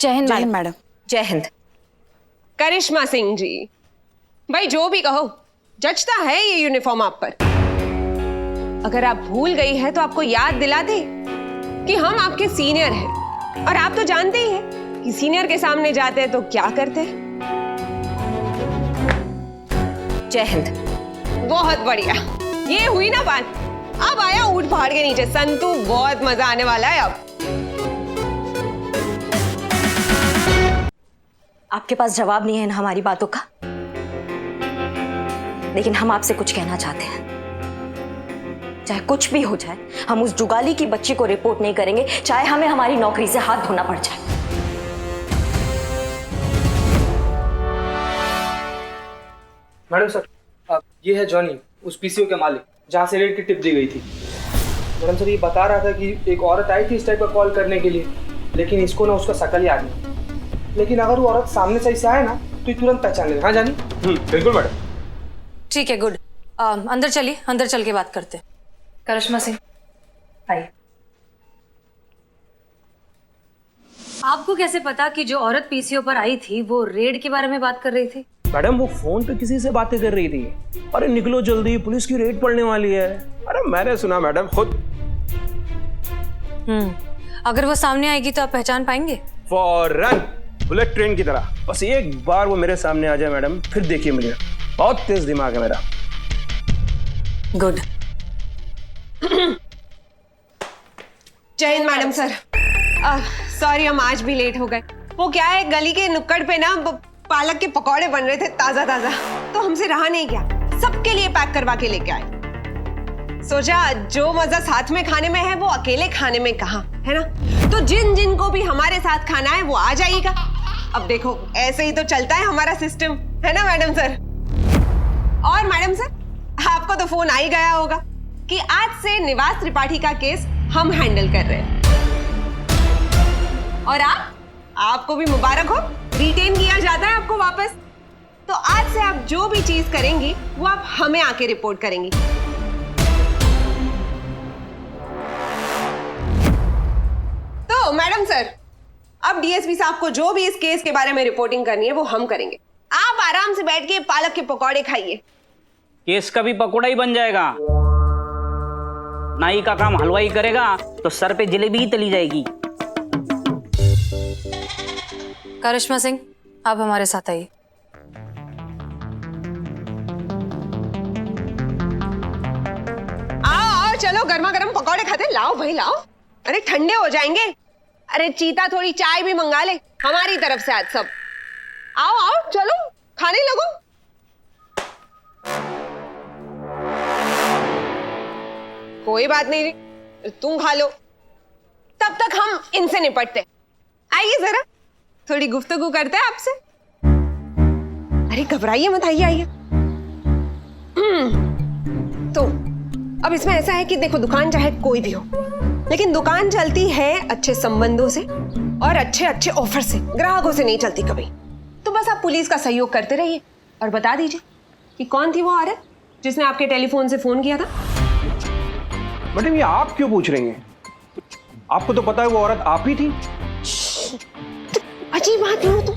जय हिंद जय हिंद मैडम। जय हिंद। करिश्मा सिंह जी, भाई जो भी कहो, जचता है ये यूनिफॉर्म आप पर। अगर आप भूल गई है तो आपको याद दिला दे कि हम आपके सीनियर हैं, और आप तो जानते ही हैं कि सीनियर के सामने जाते हैं तो क्या करते हैं। जय हिंद। बहुत बढ़िया, ये हुई ना बात। अब आया ऊंट पहाड़ के नीचे संतू, बहुत मजा आने वाला है अब। आपके पास जवाब नहीं है ना हमारी बातों का, लेकिन हम आपसे कुछ कहना चाहते हैं। चाहे कुछ भी हो जाए, हम उस जुगाली की बच्ची को रिपोर्ट नहीं करेंगे, चाहे हमें हमारी नौकरी से हाथ धोना पड़ जाए। मैडम सर, ये है जॉनी, उस पीसीओ के मालिक जहाँ से रेड की टिप दी गई थी। मैडम सर, ये बता रहा था कि एक औरत आई थी इस टाइप का कॉल करने के लिए, लेकिन इसको ना उसका शकल ही याद नहीं। लेकिन अगर वो औरत सामने से ऐसे आए ना तो ये तुरंत पहचान लेगा। हाँ जानी? बिल्कुल मैडम। ठीक है, गुड। अंदर चलिए, अंदर चल के बात करते हैं। करिश्मा सिंह आइए। आपको कैसे पता कि जो औरत पीसीओ पर आई थी वो रेड के बारे में बात कर रही थी? मैडम वो फोन पे किसी से बातें कर रही थी। अरे निकलो जल्दी, पुलिस की रेड पड़ने वाली है। अरे मैंने सुना मैडम खुद। अगर वो सामने आएगी तो आप पहचान पाएंगे? फौरन, बुलेट ट्रेन की तरह। बस एक बार वो मेरे सामने आ जाए मैडम, फिर देखिए मुझे। बहुत तेज दिमाग है मेरा। गुड। जय हिंद मैडम सर। सॉरी हम आज भी लेट हो गए। वो क्या है, गली के नुक्कड़ पे ना पालक के पकौड़े बन रहे थे ताजा ताजा, तो हमसे रहा नहीं गया, सबके लिए पैक करवा के लेके आए। सोचा जो मजा साथ में खाने में है वो अकेले खाने में कहाँ है ना, तो जिन जिन को भी हमारे साथ खाना है वो आ जाइएगा। अब देखो ऐसे ही तो चलता है हमारा सिस्टम, है ना मैडम सर? और मैडम सर, आपको तो फोन आ ही गया होगा कि आज से निवास त्रिपाठी का केस हम हैंडल कर रहे हैं, और आपको भी मुबारक हो, रिटेन किया जाता है आपको वापस। तो आज से आप जो भी चीज करेंगी वो आप हमें आके रिपोर्ट करेंगी। तो मैडम सर, अब डीएसपी साहब को जो भी इस केस के बारे में रिपोर्टिंग करनी है वो हम करेंगे। आप आराम से बैठ के पालक के पकौड़े खाइए। केस का भी पकोड़ा ही बन जाएगा। नाई का काम हलवाई करेगा तो सर पे जलेबी ही तली जाएगी। करिश्मा सिंह, आप हमारे साथ आइए। आओ चलो, गर्मा गर्म पकौड़े खाते। लाओ भाई लाओ, अरे ठंडे हो जाएंगे। अरे चीता थोड़ी चाय भी मंगा ले हमारी तरफ से आज सब। आओ आओ चलो खाने लगो। कोई बात नहीं, तुम खा लो, तब तक हम इनसे निपटते। आइए जरा, थोड़ी गुफ्तगू करते हैं आपसे। अरे घबराइए मत, आइए आइए। तो अब इसमें ऐसा है कि देखो, दुकान चाहे कोई भी हो, लेकिन दुकान चलती है अच्छे संबंधों से और अच्छे अच्छे ऑफर से, ग्राहकों से नहीं चलती कभी। तो बस आप पुलिस का सहयोग करते रहिए और बता दीजिए कि कौन थी वो औरत जिसने आपके टेलीफोन से फोन किया था। मैडम ये आप क्यों पूछ रही हैं? आपको तो पता है वो औरत आप ही थी। अजीब बात नहीं हो तुम,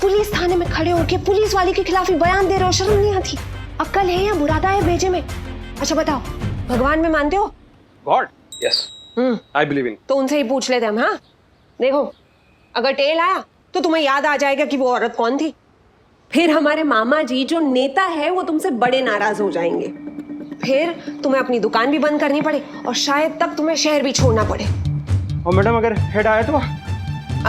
पुलिस थाने में खड़े होके पुलिस वाले के खिलाफ ही बयान दे रहे हो, शर्म नहीं आती? अक्ल है या बुरादा है भेजे में? अच्छा बताओ, भगवान में मानते हो? God, yes, I believe in. तो उनसे ही पूछ लेते हम। हाँ देखो, अगर टेल आया तो तुम्हें याद आ जाएगा कि वो औरत कौन थी। फिर हमारे मामा जी जो नेता है वो तुमसे बड़े नाराज हो जाएंगे, फिर तुम्हें अपनी दुकान भी बंद करनी पड़े और शायद तब तुम्हें शहर भी छोड़ना पड़े। और मैडम अगर हेड आया तो?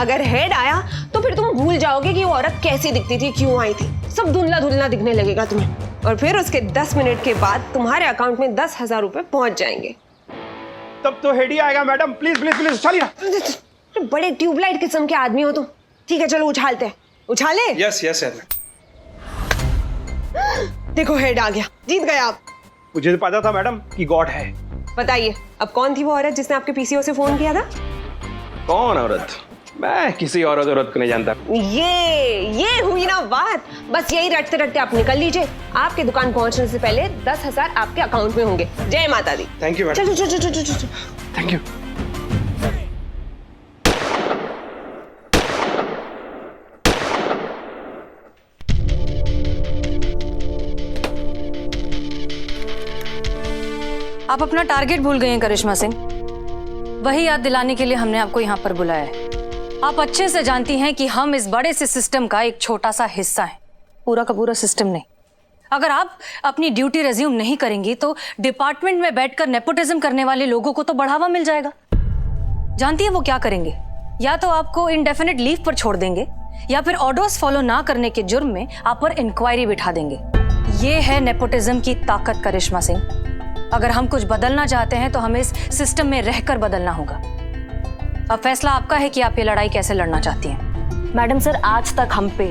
अगर हेड आया तो फिर तुम भूल जाओगे कि वो औरत कैसी दिखती थी, क्यों आई थी, सब धुंधला धुंधला दिखने लगेगा तुम्हें। और फिर उसके 10 मिनट के बाद तुम्हारे अकाउंट में 10,000 रुपए पहुंच जाएंगे। तब तो हेड ही आएगा मैडम। प्लीज प्लीज प्लीज उछालिए। बड़े ट्यूबलाइट किस्म के आदमी हो तुम। ठीक है चलो उछालते हैं। उछाले? Yes yes sir. देखो हेड आ गया, जीत गए आप। मुझे तो पता था मैडम कि गॉड है। बताइए अब कौन थी वो औरत जिसने आपके पीसीओ से फोन किया था? कौन औरत? मैं किसी औरत को नहीं जानता। ये हुई ना बात। बस यही रटते रटते आप निकल लीजिए, आपके दुकान पहुंचने से पहले 10,000 आपके अकाउंट में होंगे। जय माता दी। Thank you madam. चलो चलो चलो चलो। Thank you. आप अपना टारगेट भूल गए हैं करिश्मा सिंह। वही याद दिलाने के लिए हमने आपको यहाँ पर बुलाया है। आप अच्छे से जानती हैं कि हम इस बड़े से सिस्टम का एक छोटा सा हिस्सा हैं, पूरा का पूरा सिस्टम नहीं। अगर आप अपनी ड्यूटी रिज्यूम नहीं करेंगी तो डिपार्टमेंट में बैठकर नेपोटिज्म करने वाले लोगों को तो बढ़ावा मिल जाएगा। जानती है वो क्या करेंगे? या तो आपको इंडेफिनिट लीव पर छोड़ देंगे या फिर ऑर्डर्स फॉलो ना करने के जुर्म में आप पर इंक्वायरी बिठा देंगे। ये है नेपोटिज्म की ताकत करिश्मा सिंह। अगर हम कुछ बदलना चाहते हैं तो हमें इस सिस्टम में रहकर बदलना होगा। अब फैसला आपका है कि आप ये लड़ाई कैसे लड़ना चाहती हैं। मैडम सर, आज तक हम पे,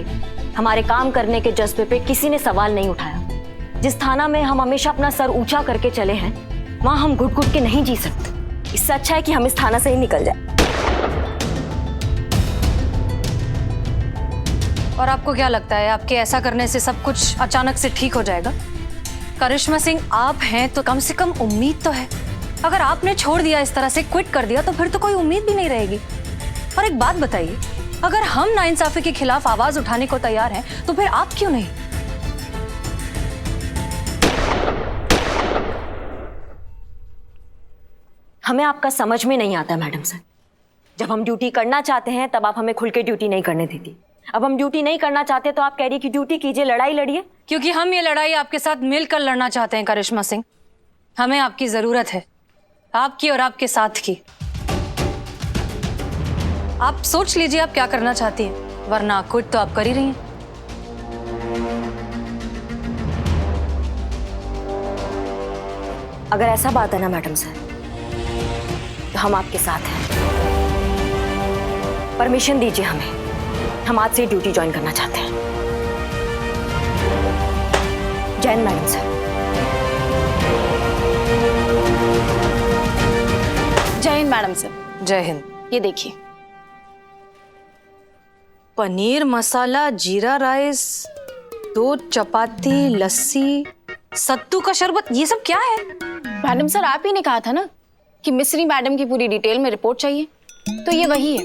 हमारे काम करने के जज्बे पे किसी ने सवाल नहीं उठाया। जिस थाना में हम हमेशा अपना सर ऊंचा करके चले हैं, वहां हम घुट घुट के नहीं जी सकते। इससे अच्छा है कि हम इस थाना से ही निकल जाए। और आपको क्या लगता है आपके ऐसा करने से सब कुछ अचानक से ठीक हो जाएगा? करिश्मा सिंह, आप हैं तो कम से कम उम्मीद तो है। अगर आपने छोड़ दिया, इस तरह से क्विट कर दिया, तो फिर तो कोई उम्मीद भी नहीं रहेगी। और एक बात बताइए, अगर हम नाइंसाफी के खिलाफ आवाज उठाने को तैयार हैं तो फिर आप क्यों नहीं? हमें आपका समझ में नहीं आता मैडम सर। जब हम ड्यूटी करना चाहते हैं तब आप हमें खुल के ड्यूटी नहीं करने देती। अब हम ड्यूटी नहीं करना चाहते तो आप कह रही कि ड्यूटी कीजिए, लड़ाई लड़िए। क्योंकि हम ये लड़ाई आपके साथ मिलकर लड़ना चाहते हैं करिश्मा सिंह। हमें आपकी जरूरत है, आपकी और आपके साथ की। आप सोच लीजिए आप क्या करना चाहती हैं, वरना क्विट तो आप कर ही रही हैं। अगर ऐसा बात है ना मैडम सर, तो हम आपके साथ हैं। परमिशन दीजिए हमें, हम आज से ड्यूटी ज्वाइन करना चाहते हैं। जय हिंद मैडम सर। जय हिंद मैडम सर। जय हिंद। ये देखिए, पनीर मसाला, जीरा राइस, 2 चपाती, लस्सी, सत्तू का शरबत, ये सब क्या है? मैडम सर आप ही ने कहा था ना कि मिस्री मैडम की पूरी डिटेल में रिपोर्ट चाहिए, तो ये वही है।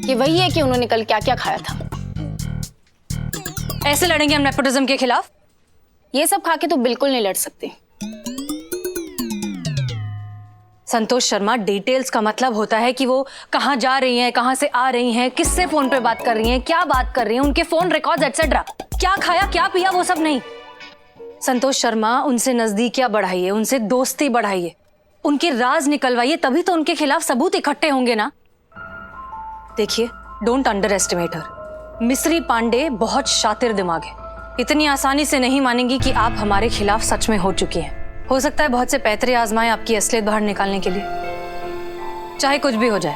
ये वही है कि उन्होंने कल क्या क्या खाया था। ऐसे लड़ेंगे हम नेपोटिज्म के खिलाफ? ये सब खा के तो बिल्कुल नहीं लड़ सकते। संतोष शर्मा, डिटेल्स का मतलब होता है कि वो कहाँ जा रही हैं, कहाँ से आ रही हैं, किससे फोन पे बात कर रही हैं, क्या बात कर रही हैं, उनके फोन रिकॉर्ड्स एटसेट्रा, क्या खाया क्या पिया, वो सब नहीं। संतोष शर्मा, उनसे नजदीकियां बढ़ाइए, उनसे दोस्ती बढ़ाइए, उनके राज निकलवाइए, तभी तो उनके खिलाफ सबूत इकट्ठे होंगे ना। देखिए, डोंट अंडर एस्टिमेट हर। मिस्री पांडे बहुत शातिर दिमाग है, इतनी आसानी से नहीं मानेंगी कि आप हमारे खिलाफ सच में हो चुकी हैं। हो सकता है बहुत से पैतरे आजमाएं आपकी असलियत बाहर निकालने के लिए। चाहे कुछ भी हो जाए,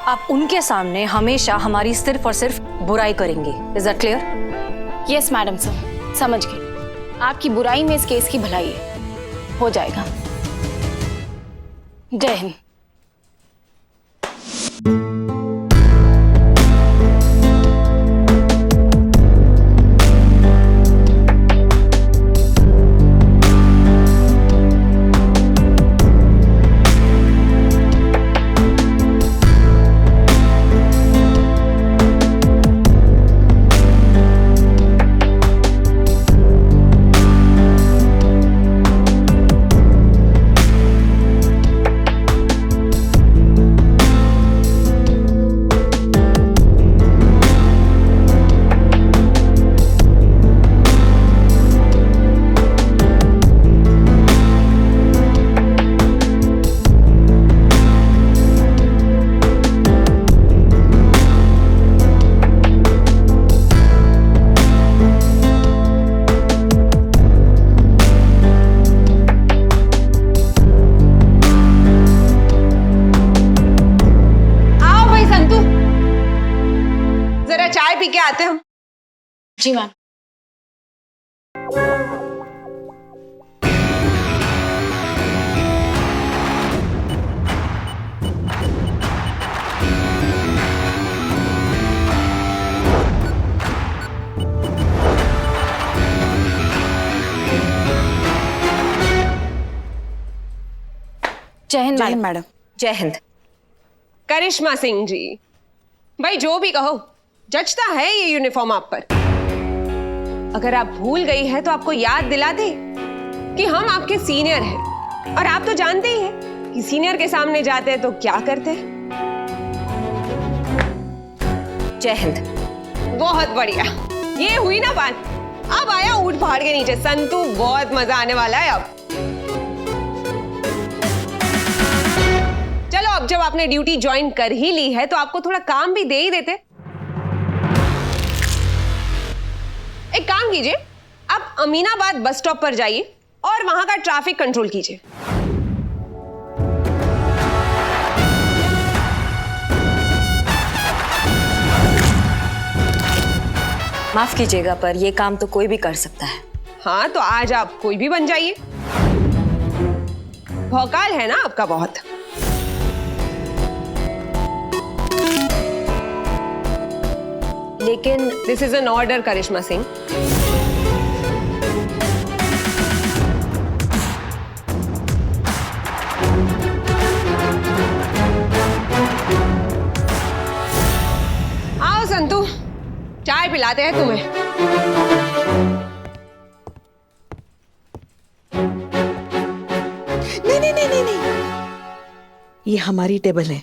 आप उनके सामने हमेशा हमारी सिर्फ और सिर्फ बुराई करेंगी। Is that clear? Yes madam sir, समझ गई। आपकी बुराई में इस केस की भलाई है, हो जाएगा। जय हिंद। आते हम। जी मैम। जय हिंद मैडम। जय हिंद। करिश्मा सिंह जी, भाई जो भी कहो, जचता है ये यूनिफॉर्म आप पर। अगर आप भूल गई है तो आपको याद दिला दे कि हम आपके सीनियर हैं। और आप तो जानते ही हैं कि सीनियर के सामने जाते हैं तो क्या करते हैं। जय हिंद। बहुत बढ़िया, ये हुई ना बात। अब आया ऊंट पहाड़ के नीचे संतू, बहुत मजा आने वाला है अब। चलो अब जब आपने ड्यूटी ज्वाइन कर ही ली है तो आपको थोड़ा काम भी दे ही देते। एक काम कीजिए, आप अमीनाबाद बस स्टॉप पर जाइए और वहां का ट्रैफिक कंट्रोल कीजिए। माफ कीजिएगा पर ये काम तो कोई भी कर सकता है। हाँ तो आज आप कोई भी बन जाइए। भौकाल है ना आपका बहुत। लेकिन दिस इज एन ऑर्डर करिश्मा सिंह। आओ संतू, चाय पिलाते हैं तुम्हें। नहीं नहीं नहीं नहीं नहीं, ये हमारी टेबल है।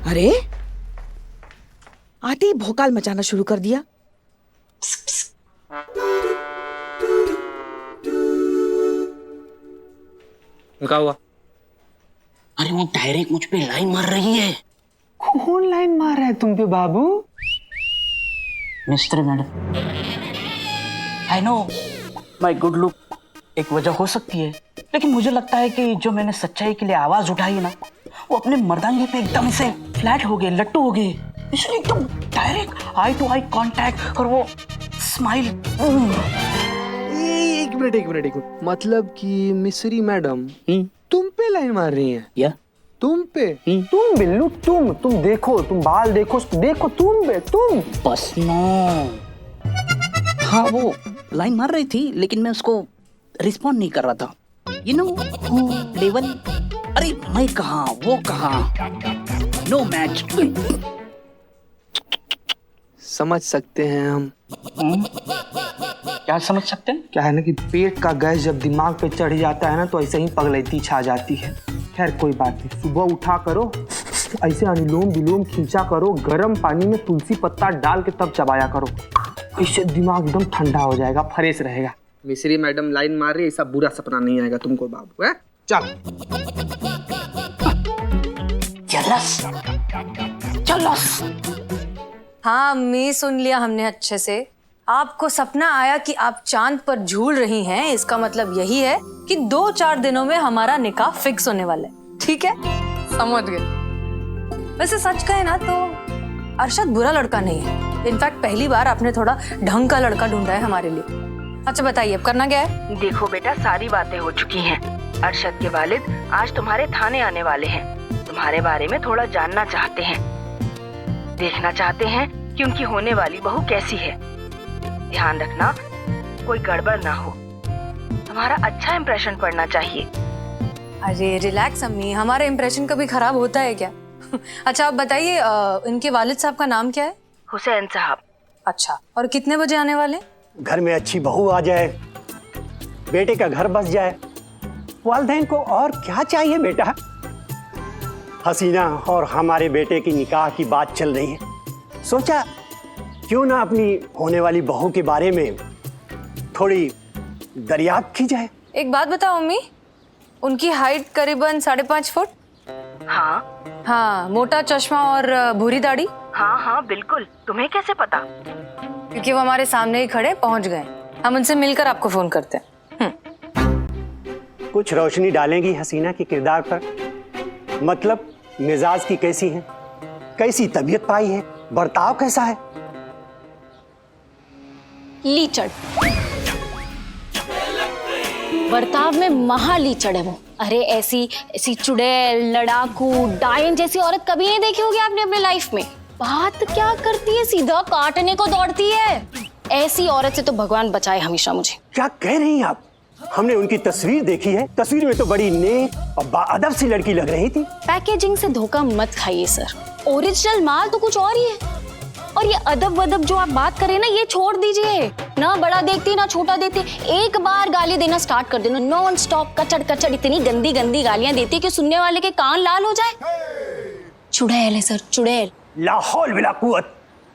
अरे आते ही भौकाल मचाना शुरू कर दिया। क्या हुआ? अरे वो डायरेक्ट मुझ पे लाइन मार रही है। कौन लाइन मार रहा है तुम पे बाबू? Mister madam, I know my good look एक वजह हो सकती है, लेकिन मुझे लगता है कि जो मैंने सच्चाई के लिए आवाज उठाई है ना, वो अपने मर्दांगी पे एकदम से फ्लैट हो गए, लट्टू हो गए। इसलिए एकदम direct eye to eye contact और वो स्माइल। एक मिनट। मतलब कि मिस्री मैडम तुम पे लाइन मार रही हैं? या तुम पे? तुम बिल्लू, तुम देखो, तुम बाल देखो तुम पे, तुम बस ना। हाँ वो लाइन मार रही थी, लेकिन मैं उसको रिस्पॉन्ड नहीं कर रहा था। You know level. अरे मैं कहाँ, वो कहाँ, नो मैच। समझ सकते हैं हम। क्या समझ सकते हैं? क्या है ना कि पेट का गैस जब दिमाग पे चढ़ जाता है ना तो ऐसे ही पगलैती छा जाती है। खैर कोई बात नहीं, सुबह उठा करो, ऐसे अनुलोम विलोम खींचा करो, गर्म पानी में तुलसी पत्ता डाल के तब चबाया करो, इससे दिमाग एकदम ठंडा हो जाएगा, फ्रेश रहेगा। मिस्री मैडम लाइन मार रही है, ऐसा बुरा सपना नहीं आएगा तुमको बाबू। है चल चलस। हाँ अम्मी, सुन लिया हमने अच्छे से। आपको सपना आया कि आप चांद पर झूल रही हैं, इसका मतलब यही है कि 2-4 दिनों में हमारा निकाह फिक्स होने वाला है। ठीक है, समझ गए। वैसे सच कहे ना तो अरशद बुरा लड़का नहीं है। इनफैक्ट पहली बार आपने थोड़ा ढंग का लड़का ढूंढा है हमारे लिए। अच्छा बताइए अब करना क्या है? देखो बेटा, सारी बातें हो चुकी हैं। अरशद के वालिद आज तुम्हारे थाने आने वाले हैं। तुम्हारे बारे में थोड़ा जानना चाहते हैं, देखना चाहते हैं कि उनकी होने वाली बहू कैसी है। ध्यान रखना कोई गड़बड़ ना हो, तुम्हारा अच्छा इंप्रेशन पड़ना चाहिए। अरे रिलैक्स अम्मी, हमारा इंप्रेशन कभी खराब होता है क्या? अच्छा आप बताइए, इनके वालिद साहब का नाम क्या है? हुसैन साहब। अच्छा, और कितने बजे आने वाले? घर में अच्छी बहू आ जाए, बेटे का घर बस जाए, वालिदैन को और क्या चाहिए बेटा। हसीना और हमारे बेटे की निकाह की बात चल रही है, सोचा क्यों ना अपनी होने वाली बहू के बारे में थोड़ी दरियाफ्त की जाए। एक बात बताओ अम्मी, उनकी हाइट करीबन 5.5 फुट? हाँ, मोटा चश्मा और भूरी दाढ़ी? हाँ बिल्कुल। तुम्हें कैसे पता? क्योंकि वो हमारे सामने ही खड़े पहुंच गए। हम उनसे मिलकर आपको फोन करते हैं। कुछ रोशनी डालेंगी हसीना के किरदार पर? मतलब मिजाज की कैसी है, कैसी तबीयत पाई है, बर्ताव कैसा है? लीचड़, बर्ताव में महा लीचड़ है वो। अरे ऐसी चुड़ैल, लड़ाकू, डायन जैसी औरत कभी नहीं देखी होगी आपने अपने लाइफ में। बात क्या करती है, सीधा काटने को दौड़ती है। ऐसी औरत से तो भगवान बचाए हमेशा मुझे। क्या कह रही हैं आप? हमने उनकी तस्वीर देखी है, तस्वीर में तो बड़ी नेक और बाअदब सी लड़की लग रही थी। पैकेजिंग से धोखा मत खाइए सर, ओरिजिनल माल तो कुछ और ही है। और ये अदब वदब जो आप बात करें ना, ये छोड़ दीजिए ना। बड़ा देखती ना छोटा देखती, एक बार गाली देना स्टार्ट कर देना, नॉन स्टॉप कचड़ कचड़ इतनी गंदी गंदी गालियां देती है कि सुनने वाले के कान लाल हो जाए। चुड़ैल है सर, चुड़ैल। ला हौल वला कुव्वत,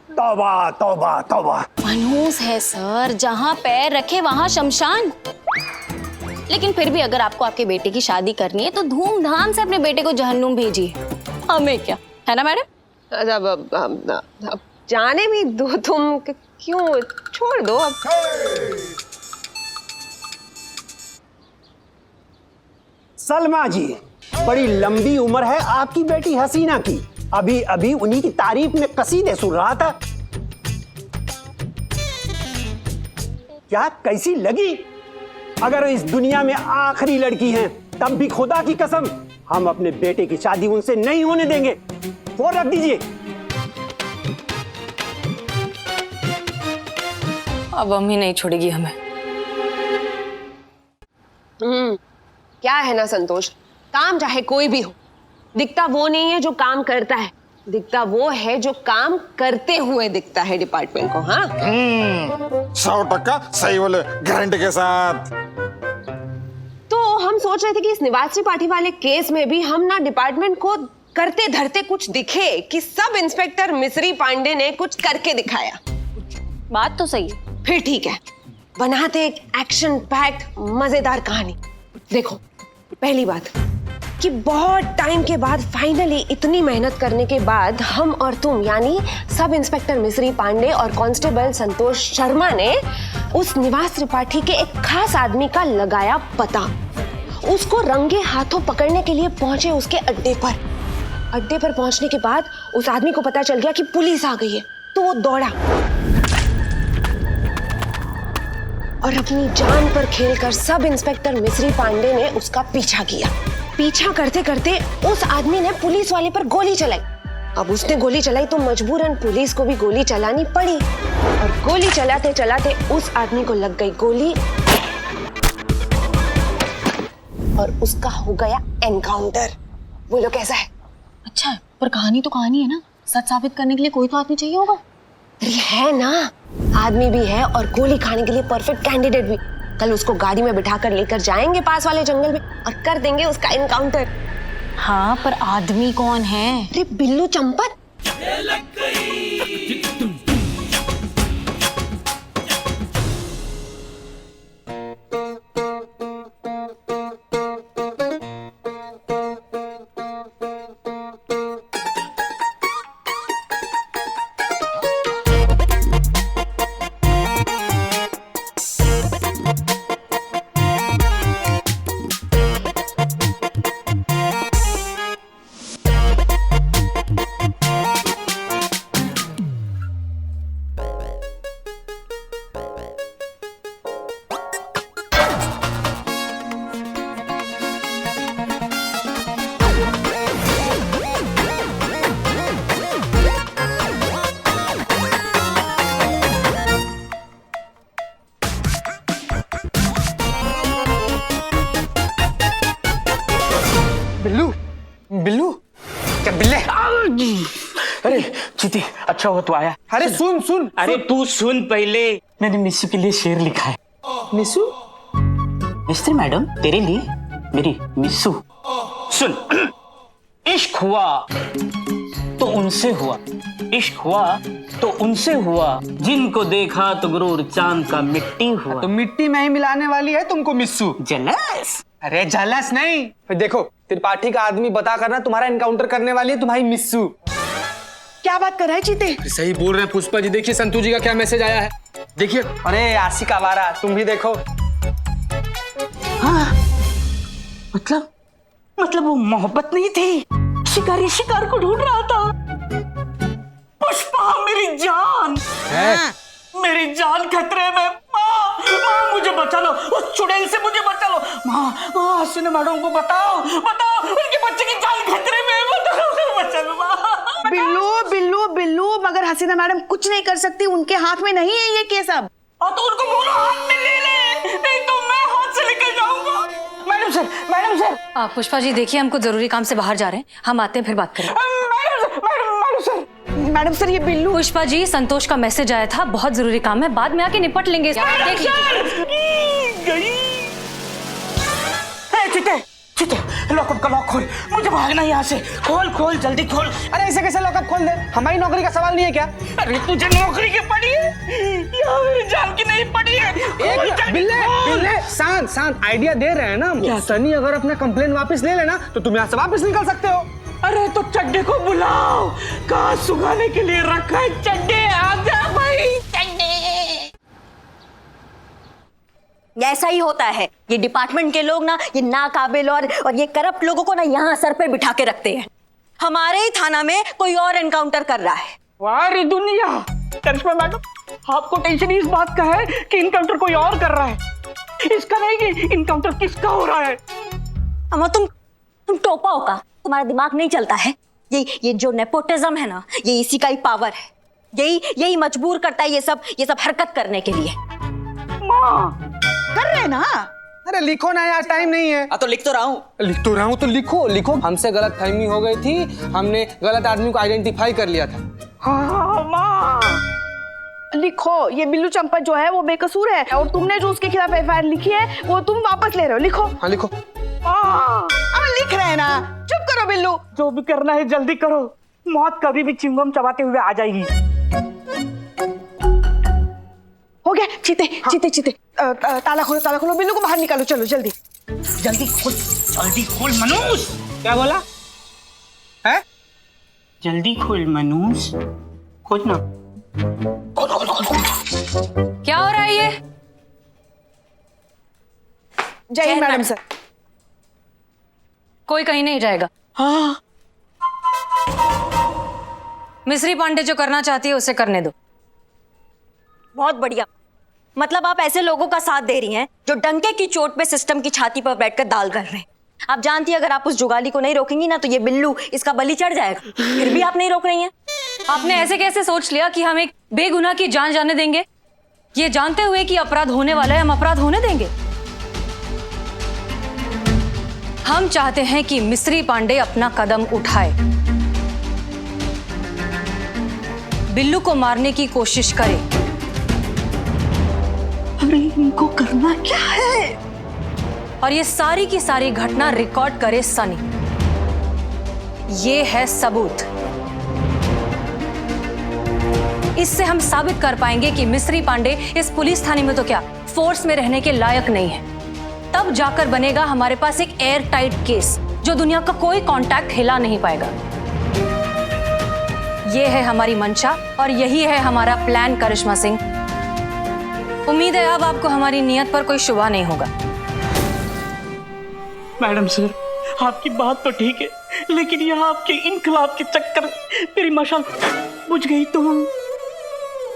तौबा तौबा तौबा। मनहूस है सर, जहाँ पैर रखे वहाँ शमशान। लेकिन फिर भी अगर आपको आपके बेटे की शादी करनी है तो धूमधाम से अपने बेटे को जहन्नुम भेजिए, हमें क्या है ना मैडम। अब जाने भी दो तुम, क्यों, छोड़ दो अब। सलमा जी, बड़ी लंबी उम्र है आपकी बेटी हसीना की। अभी अभी उन्हीं की तारीफ में कसीदे सुन रहा था। क्या कैसी लगी? अगर इस दुनिया में आखिरी लड़की हैं, तब भी खुदा की कसम हम अपने बेटे की शादी उनसे नहीं होने देंगे। फोन रख दीजिए। अब अम्मी नहीं छोड़ेगी हमें। क्या है ना संतोष, काम चाहे कोई भी हो, दिखता वो नहीं है जो काम करता है, दिखता वो है जो काम करते हुए दिखता है डिपार्टमेंट को। हाँ 100% सही बोले, गारंटी के साथ। तो हम सोच रहे थे कि इस निवास त्रिपाठी वाले केस में भी हम ना डिपार्टमेंट को करते धरते कुछ दिखे कि सब इंस्पेक्टर मिस्री पांडे ने कुछ करके दिखाया। बात तो सही है। फिर ठीक है, बनाते एक एक्शन पैक्ड मजेदार कहानी। देखो, पहली बात कि बहुत टाइम के बाद फाइनली इतनी मेहनत करने के बाद हम और तुम यानी सब इंस्पेक्टर मिस्री पांडे और कांस्टेबल संतोष शर्मा ने उस निवास त्रिपाठी के एक खास आदमी का लगाया पता। उसको रंगे हाथों पकड़ने के लिए पहुंचे उसके अड्डे पर। अड्डे पर पहुंचने के बाद उस आदमी को पता चल गया कि पुलिस आ गई है, तो वो दौड़ा और अपनी जान पर खेलकर सब इंस्पेक्टर मिस्री पांडे ने उसका पीछा किया। पीछा करते करते उस आदमी ने पुलिस वाले पर गोली चलाई। अब उसने गोली चलाई तो मजबूरन पुलिस को भी गोली चलानी पड़ी, और गोली चलाते चलाते उस आदमी को लग गई गोली और उसका हो गया एनकाउंटर। बोलो कैसा है? अच्छा है, पर कहानी तो कहानी है ना, सच साबित करने के लिए कोई तो आदमी चाहिए होगा। अरे है ना, आदमी भी है और गोली खाने के लिए परफेक्ट कैंडिडेट भी। कल उसको गाड़ी में बिठाकर लेकर जाएंगे पास वाले जंगल में और कर देंगे उसका एनकाउंटर। हाँ, पर आदमी कौन है? अरे बिल्लू चंपत। बिल्लू क्या बिल्ले? अरे चीती, अच्छा हो तो आया। अरे सुन सुन, अरे तू सुन पहले, मैंने मिस्सू के लिए शेर लिखा है। मिस्सू? मिस्त्री मैडम, तेरे लिए मेरी मिस्सू। सुन, इश्क हुआ तो उनसे हुआ, इश्क हुआ तो उनसे हुआ, जिनको देखा तो गुरूर चांद का मिट्टी हुआ। तो मिट्टी में ही मिलाने वाली है तुमको मिस्सू। जलस? अरे जलस नहीं, फिर देखो त्रिपाठी का आदमी बता करना तुम्हारा एनकाउंटर करने वाली है तुम्हारी मिस्सू। क्या बात कर रहा है चीते? सही बोल रहे हैं पुष्पा जी। देखिए संतू जी का क्या मैसेज आया है, देखिए। अरे आशिक आवारा, तुम भी देखो। हाँ, मतलब वो मोहब्बत नहीं थी, शिकारी शिकार को ढूंढ रहा था। पुष्पा मेरी जान है? मेरी जान खतरे में। माँ मुझे बचा लो, उस चुड़ैल से मुझे बचा लो। माँ हसीना मैडम को बताओ, उनके बच्चे की जान खतरे में, बताओ, बचा लो माँ। बिल्लू, मगर हसीना मैडम कुछ नहीं कर सकती, उनके हाथ में नहीं है ये केस अब। तो उनको बोलो हाथ में ले ले, नहीं तो मैं हाथ से निकल जाऊंगा। Madam sir. पुष्पा जी देखिए, हमको जरूरी काम से बाहर जा रहे हैं, हम आते हैं फिर बात करें। मैडम सर, मैडम सर ये बिल्लू। पुष्पा जी, संतोष का मैसेज आया था, बहुत जरूरी काम है, बाद में आके निपट लेंगे। देख लीजिए। चिते चिते, लॉकअप का लॉक खोल, मुझे भागना है यहाँ से। खोल खोल जल्दी खोल। अरे ऐसे कैसे लॉकअप खोल दे? हमारी नौकरी का सवाल नहीं है क्या? अरे तुझे नौकरी की पड़ी है या मेरी जान की नहीं पड़ी है? एक बिल्ले बिल्ले शांत शांत, आइडिया दे रहे हैं ना हम। सनी अगर अपना कंप्लेन वापस ले लेना तो तुम यहाँ से वापस निकल सकते हो। अरे तो चड्डे को बुलाओ, कहाँ सुखाने के लिए रखा है? चड्डे आजा भाई, चड्डे। ऐसा ही होता है, ये डिपार्टमेंट के लोग ना, ये नाकाबिल और ये करप्ट लोगों को ना यहाँ सर पे बिठा के रखते हैं। हमारे ही थाना में कोई और एनकाउंटर कर रहा है। वारी दुनिया। करिश्मा मैडम, आपको टेंशन इस बात का है कि इनकाउंटर कोई और कर रहा है, इसका नहीं कि इनकाउंटर किसका हो रहा है। अम्मा तुम टोपा हो का? तुम्हारा दिमाग नहीं चलता है? ये जो नेपोटिज्म है ना, ये इसी का ही पावर है। यही मजबूर करता है ये सब हरकत करने के लिए। माँ कर रहे हैं ना। अरे लिखो ना यार, टाइम नहीं है। तो लिख तो रहा हूँ। लिख तो रहा हूँ तो लिखो। हमसे गलत फहमी हो गई थी, हमने गलत आदमी को आइडेंटिफाई कर लिया था। हाँ माँ। लिखो, ये बिल्लू चंपत जो है वो बेकसूर है और तुमने जो उसके खिलाफ एफआईआर लिखी है वो तुम वापस ले रहे हो। लिखो। हाँ लिखो। लिख रहे हैं ना, चुप करो बिल्लू। जो भी करना है जल्दी करो, मौत कभी भी चिंगम चबाते हुए आ जाएगी। हो गया, चीते। ताला खोलो, बिल्लू को बाहर निकालो, चलो जल्दी। जल्दी खोल मनोज। क्या बोला है? जल्दी खोल मनोज, खोल ना। क्या हो रहा है ये? जय हिंद मैडम सर। कोई कहीं नहीं जाएगा। हाँ। मिस्री पांडे जो करना चाहती है उसे करने दो। बहुत बढ़िया। मतलब आप ऐसे लोगों का साथ दे रही हैं जो डंके की चोट पे सिस्टम की छाती पर बैठकर दाल कर रहे हैं। आप जानती है अगर आप उस जुगाली को नहीं रोकेंगी ना तो ये बिल्लू इसका बलि चढ़ जाएगा। फिर भी आप नहीं रोक रही हैं। आपने ऐसे कैसे सोच लिया कि हम एक बेगुनाह की जान जाने देंगे? ये जानते हुए कि अपराध होने वाला है, हम अपराध होने देंगे? हम चाहते हैं कि मिस्री पांडे अपना कदम उठाए, बिल्लू को मारने की कोशिश करे। अरे इनको करना क्या है? और ये सारी की सारी घटना रिकॉर्ड करे सनी। ये है सबूत। इससे हम साबित कर पाएंगे कि मिस्री पांडे इस पुलिस थाने में तो क्या, फोर्स में रहने के लायक नहीं है। तब जाकर बनेगा हमारे पास एक एयर टाइट केस जो दुनिया का कोई कांटेक्ट हिला नहीं पाएगा। ये है हमारी मंशा और यही है हमारा प्लान करिश्मा सिंह। उम्मीद है अब आपको हमारी नियत पर कोई शुबा नहीं होगा। मैडम सर, आपकी बात तो ठीक है, लेकिन यहाँ आपके इनकलाब के चक्कर में मेरी मशाल बुझ गई तो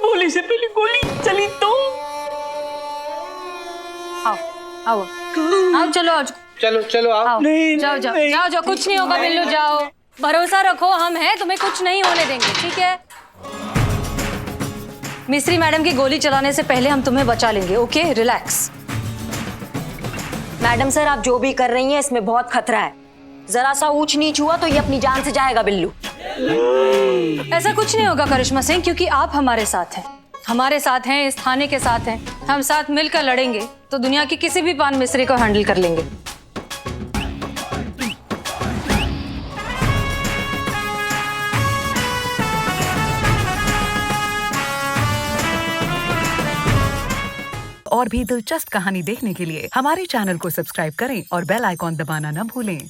गोली से पहले गोली चली तो। आओ चलो आओ। नहीं, जाओ, कुछ नहीं होगा बिल्लू, जाओ, भरोसा रखो, हम हैं, तुम्हें कुछ नहीं होने देंगे, ठीक है? मिस्री मैडम की गोली चलाने से पहले हम तुम्हें बचा लेंगे, ओके? रिलैक्स। मैडम सर, आप जो भी कर रही हैं इसमें बहुत खतरा है। जरा सा ऊंच नीच हुआ तो ये अपनी जान से जाएगा बिल्लू। ऐसा कुछ नहीं होगा करिश्मा सिंह, क्योंकि आप हमारे साथ हैं, हमारे साथ हैं, इस थाने के साथ हैं। हम साथ मिलकर लड़ेंगे तो दुनिया की किसी भी पान मिस्री को हैंडल कर लेंगे। और भी दिलचस्प कहानी देखने के लिए हमारे चैनल को सब्सक्राइब करें और बेल आइकॉन दबाना न भूलें।